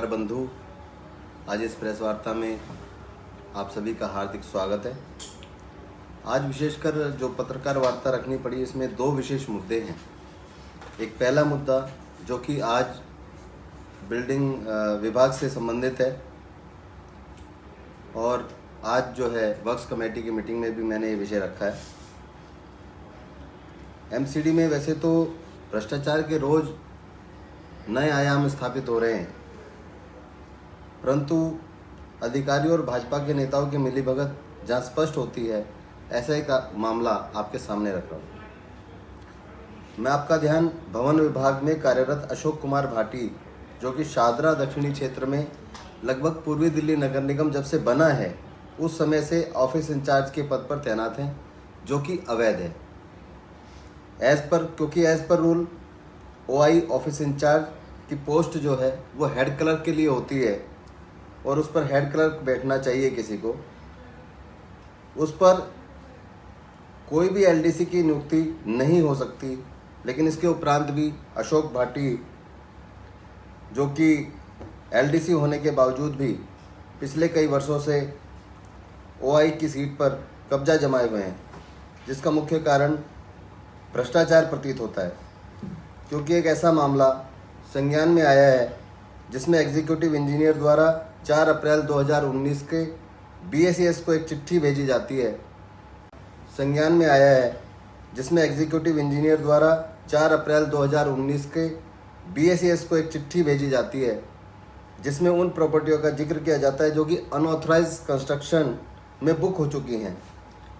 बंधु, आज इस प्रेस वार्ता में आप सभी का हार्दिक स्वागत है। आज विशेषकर जो पत्रकार वार्ता रखनी पड़ी, इसमें दो विशेष मुद्दे हैं। एक पहला मुद्दा जो कि आज बिल्डिंग विभाग से संबंधित है और आज जो है वर्क्स कमेटी की मीटिंग में भी मैंने ये विषय रखा है। एमसीडी में वैसे तो भ्रष्टाचार के रोज़ नए आयाम स्थापित हो रहे हैं, परंतु अधिकारियों और भाजपा के नेताओं की मिलीभगत जहाँ स्पष्ट होती है, ऐसा एक मामला आपके सामने रख रहा हूँ। मैं आपका ध्यान भवन विभाग में कार्यरत अशोक कुमार भाटी, जो कि शादरा दक्षिणी क्षेत्र में लगभग पूर्वी दिल्ली नगर निगम जब से बना है उस समय से ऑफिस इंचार्ज के पद पर तैनात हैं, जो कि अवैध है। क्योंकि एज पर रूल ओआई ऑफिस इंचार्ज की पोस्ट जो है वो हेड क्लर्क के लिए होती है और उस पर हेड क्लर्क बैठना चाहिए किसी को। उस पर कोई भी एलडीसी की नियुक्ति नहीं हो सकती, लेकिन इसके उपरांत भी अशोक भाटी, जो कि एलडीसी होने के बावजूद भी पिछले कई वर्षों से ओआई की सीट पर कब्जा जमाए हुए हैं, जिसका मुख्य कारण भ्रष्टाचार प्रतीत होता है। क्योंकि एक ऐसा मामला संज्ञान में आया है जिसमें एग्जीक्यूटिव इंजीनियर द्वारा 4 अप्रैल 2019 के बीएसीएस को एक चिट्ठी भेजी जाती है। संज्ञान में आया है जिसमें एग्जीक्यूटिव इंजीनियर द्वारा 4 अप्रैल 2019 के बीएसीएस को एक चिट्ठी भेजी जाती है, जिसमें उन प्रॉपर्टियों का जिक्र किया जाता है जो कि अनऑथराइज कंस्ट्रक्शन में बुक हो चुकी हैं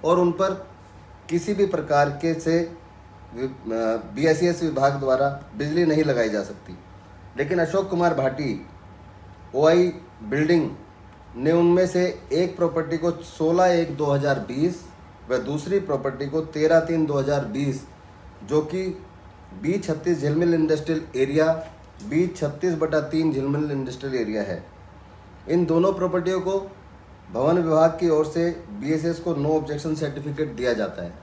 और उन पर किसी भी प्रकार के से बीएसीएस विभाग द्वारा बिजली नहीं लगाई जा सकती। लेकिन अशोक कुमार भाटी ओआई बिल्डिंग ने उनमें से एक प्रॉपर्टी को 16/1/2020 व दूसरी प्रॉपर्टी को 13/3/2020, जो कि B36 झिलमिल इंडस्ट्रियल एरिया B36/3 झिलमिल इंडस्ट्रियल एरिया है। इन दोनों प्रॉपर्टियों को भवन विभाग की ओर से बीएसएस को नो ऑब्जेक्शन सर्टिफिकेट दिया जाता है,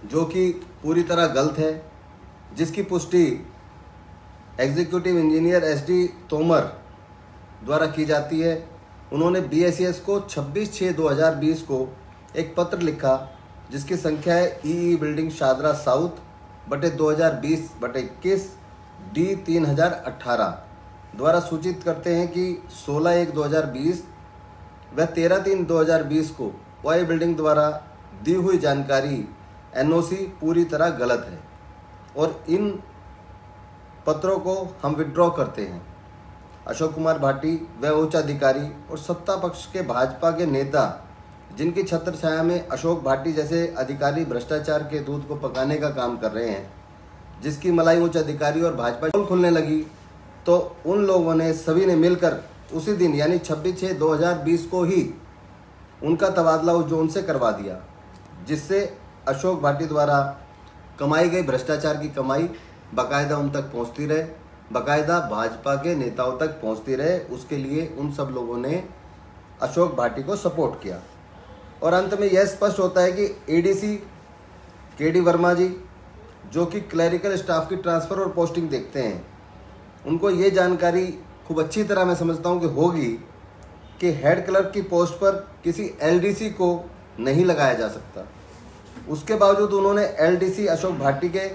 जो कि पूरी तरह गलत है, जिसकी पुष्टि एग्जीक्यूटिव इंजीनियर एसडी तोमर द्वारा की जाती है। उन्होंने बीएसएस को 26/6/2020 को एक पत्र लिखा, जिसकी संख्या है ईई बिल्डिंग शादरा साउथ बटे 2020/21 D3018 द्वारा सूचित करते हैं कि 16/1/2020 व 13/3/2020 को ओआई बिल्डिंग द्वारा दी हुई जानकारी एनओसी पूरी तरह गलत है और इन पत्रों को हम विड्रॉ करते हैं। अशोक कुमार भाटी व उच्च अधिकारी और सत्ता पक्ष के भाजपा के नेता, जिनकी छत्र छाया में अशोक भाटी जैसे अधिकारी भ्रष्टाचार के दूध को पकाने का काम कर रहे हैं, जिसकी मलाई उच्च अधिकारी और भाजपा खुलने लगी, तो उन लोगों ने सभी ने मिलकर उसी दिन यानी 26/6/2020 को ही उनका तबादला उस जोन से करवा दिया, जिससे अशोक भाटी द्वारा कमाई गई भ्रष्टाचार की कमाई बाकायदा उन तक पहुंचती रहे, बाकायदा भाजपा के नेताओं तक पहुंचती रहे। उसके लिए उन सब लोगों ने अशोक भाटी को सपोर्ट किया और अंत में यह स्पष्ट होता है कि एडीसी केडी वर्मा जी, जो कि क्लरिकल स्टाफ की ट्रांसफ़र और पोस्टिंग देखते हैं, उनको ये जानकारी खूब अच्छी तरह मैं समझता हूँ कि होगी कि हेड क्लर्क की पोस्ट पर किसी एलडीसी को नहीं लगाया जा सकता। उसके बावजूद उन्होंने एलडीसी अशोक भाटी के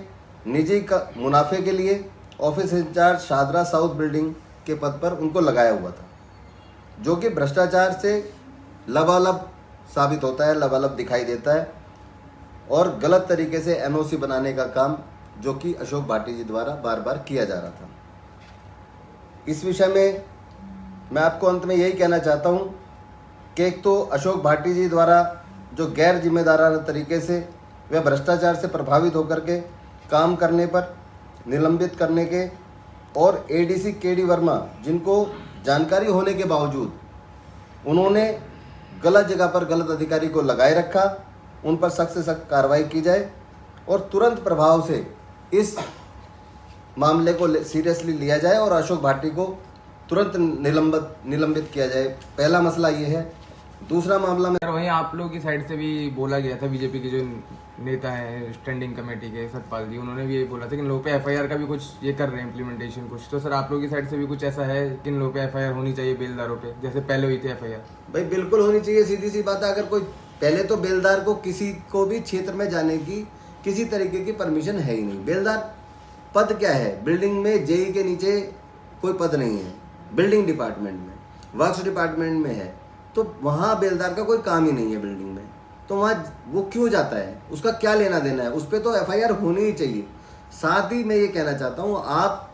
निजी का मुनाफे के लिए office incharge Shahdara south building के पद पर उनको लगाया हुआ था, जो कि भ्रष्टाचार से लबालब साबित होता है, लबालब दिखाई देता है और गलत तरीके से एनओसी बनाने का काम जो कि अशोक भाटी जी द्वारा बार बार किया जा रहा था। इस विषय में मैं आपको अंत में यही कहना चाहता हूँ कि एक तो अशोक भाटी जी द्वारा जो गैर जिम्मेदाराना तरीके से वे भ्रष्टाचार से प्रभावित होकर के काम करने पर निलंबित करने के, और एडीसी केडी वर्मा, जिनको जानकारी होने के बावजूद उन्होंने गलत जगह पर गलत अधिकारी को लगाए रखा, उन पर सख्त से सख्त कार्रवाई की जाए और तुरंत प्रभाव से इस मामले को सीरियसली लिया जाए और अशोक भाटी को तुरंत निलंबित किया जाए। पहला मसला ये है। दूसरा मामला में सर वहीं आप लोगों की साइड से भी बोला गया था, बीजेपी के जो नेता हैं स्टैंडिंग कमेटी के सतपाल जी, उन्होंने भी यही बोला था कि इन लोगों पे एफआईआर का भी कुछ ये कर रहे हैं इम्प्लीमेंटेशन कुछ। तो सर आप लोगों की साइड से भी कुछ ऐसा है कि इन लोगों पे एफआईआर होनी चाहिए बेलदारों पे, जैसे पहले हुई थी एफआईआर? भाई बिल्कुल होनी चाहिए, सीधी सी बात है। अगर कोई पहले तो बेलदार को किसी को भी क्षेत्र में जाने की किसी तरीके की परमिशन है ही नहीं। बेलदार पद क्या है? बिल्डिंग में जेई के नीचे कोई पद नहीं है, बिल्डिंग डिपार्टमेंट में, वर्क्स डिपार्टमेंट में है, तो वहाँ बेलदार का कोई काम ही नहीं है बिल्डिंग में, तो वहाँ वो क्यों जाता है? उसका क्या लेना देना है? उस पर तो एफआईआर होनी ही चाहिए। साथ ही मैं ये कहना चाहता हूँ, आप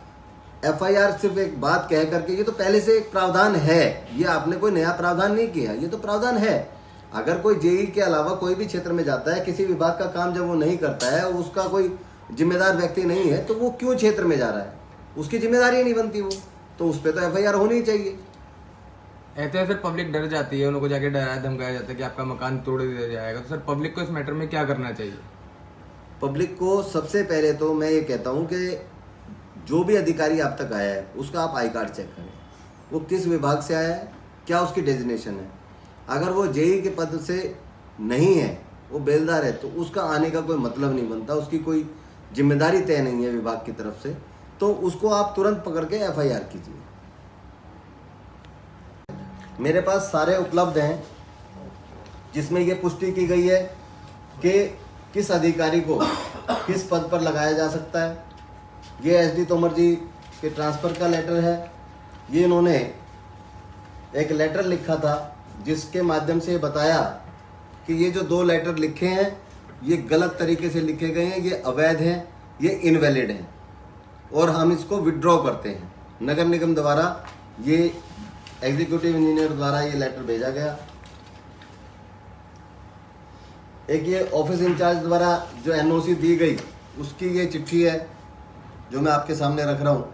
एफआईआर सिर्फ एक बात कह करके, ये तो पहले से एक प्रावधान है, ये आपने कोई नया प्रावधान नहीं किया, ये तो प्रावधान है। अगर कोई जेई के अलावा कोई भी क्षेत्र में जाता है, किसी विभाग का काम जब वो नहीं करता है, उसका कोई जिम्मेदार व्यक्ति नहीं है, तो वो क्यों क्षेत्र में जा रहा है? उसकी जिम्मेदारी नहीं बनती वो, तो उस पर तो एफआईआर होनी ही चाहिए। ऐसे है सर, पब्लिक डर जाती है, उनको जाके डराया धमकाया जाता है कि आपका मकान तोड़ दिया जाएगा। तो सर पब्लिक को इस मैटर में क्या करना चाहिए? पब्लिक को सबसे पहले तो मैं ये कहता हूँ कि जो भी अधिकारी आप तक आया है, उसका आप आई कार्ड चेक करें, वो किस विभाग से आया है, क्या उसकी डेजिग्नेशन है। अगर वो जेई के पद से नहीं है, वो बेलदार है, तो उसका आने का कोई मतलब नहीं बनता, उसकी कोई जिम्मेदारी तय नहीं है विभाग की तरफ से, तो उसको आप तुरंत पकड़ के एफआईआर कीजिए। मेरे पास सारे उपलब्ध हैं जिसमें ये पुष्टि की गई है कि किस अधिकारी को किस पद पर लगाया जा सकता है। ये एसडी तोमर जी के ट्रांसफ़र का लेटर है। ये इन्होंने एक लेटर लिखा था जिसके माध्यम से बताया कि ये जो 2 लेटर लिखे हैं ये गलत तरीके से लिखे गए हैं, ये अवैध हैं, ये इनवैलिड हैं और हम इसको विड्रॉ करते हैं। नगर निगम द्वारा ये एग्जीक्यूटिव इंजीनियर द्वारा ये लेटर भेजा गया। एक ये ऑफिस इंचार्ज द्वारा जो एनओसी दी गई उसकी ये चिट्ठी है जो मैं आपके सामने रख रहा हूँ।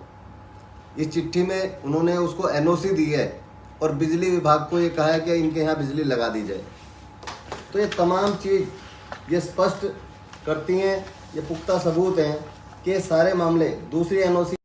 इस चिट्ठी में उन्होंने उसको एनओसी दी है और बिजली विभाग को ये कहा है कि इनके यहाँ बिजली लगा दी जाए। तो ये तमाम चीज़ ये स्पष्ट करती हैं, ये पुख्ता सबूत हैं कि सारे मामले दूसरी एनओसी